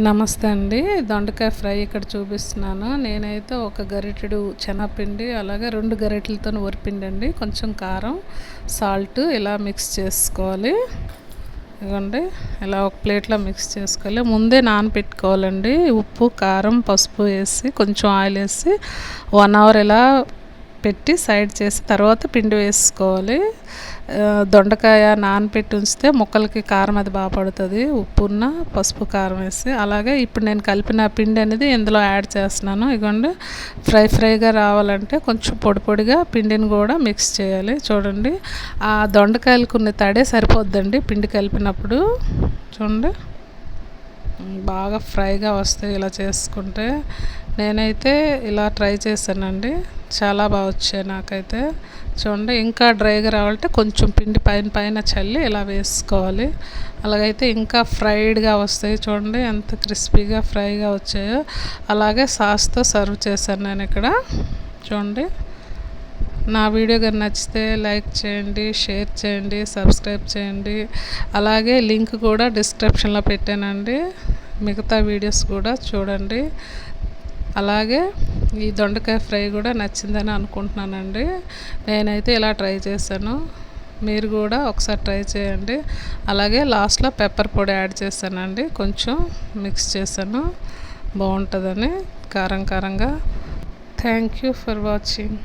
నమస్తే అండి. దొండకాయ ఫ్రై ఇక్కడ చూపిస్తున్నాను. నేనైతే ఒక గరిటెడు శనగపిండి, అలాగే 2 గరిటెలతోని వరిపిండి అండి, కొంచెం కారం, సాల్ట్ ఇలా మిక్స్ చేసుకోవాలి. ఇదిగోండి ఇలా ఒక ప్లేట్లో మిక్స్ చేసుకోవాలి. ముందే నానబెట్టుకోవాలండి. ఉప్పు, కారం, పసుపు వేసి కొంచెం ఆయిల్ వేసి 1 అవర్ ఇలా పెట్టి సైడ్ చేసి తర్వాత పిండి వేసుకోవాలి. దొండకాయ నానబెట్టి ఉంచితే ముక్కలకి కారం అది బాగా పడుతుంది, ఉప్పున్న పసుపు కారం వేసి. అలాగే ఇప్పుడు నేను కలిపిన పిండి అనేది ఇందులో యాడ్ చేస్తున్నాను. ఇదిగోండి ఫ్రైగా రావాలంటే కొంచెం పొడి పొడిగా పిండిని కూడా మిక్స్ చేయాలి. చూడండి ఆ దొండకాయలు కొన్ని తడే సరిపోద్దండి పిండి కలిపినప్పుడు. చూడండి బాగా ఫ్రైగా వస్తాయి ఇలా చేసుకుంటే. నేనైతే ఇలా ట్రై చేశానండి, చాలా బాగా వచ్చాయి నాకైతే. చూడండి ఇంకా డ్రైగా రావాలంటే కొంచెం పిండి పైన చల్లి ఇలా వేసుకోవాలి. అలాగైతే ఇంకా ఫ్రైడ్గా వస్తాయి. చూడండి ఎంత క్రిస్పీగా ఫ్రైగా వచ్చాయో. అలాగే సాస్తో సర్వ్ చేశాను నేను ఇక్కడ. చూడండి నా వీడియో కానీ నచ్చితే లైక్ చేయండి, షేర్ చేయండి, సబ్స్క్రైబ్ చేయండి. అలాగే లింక్ కూడా డిస్క్రిప్షన్లో పెట్టానండి, మిగతా వీడియోస్ కూడా చూడండి. అలాగే ఈ దొండకాయ ఫ్రై కూడా నచ్చిందని అనుకుంటున్నానండి. నేనైతే ఇలా ట్రై చేశాను, మీరు కూడా ఒకసారి ట్రై చేయండి. అలాగే లాస్ట్లో పెప్పర్ పొడి యాడ్ చేశానండి, కొంచెం మిక్స్ చేశాను బాగుంటుందని కారంగా. Thank you for watching.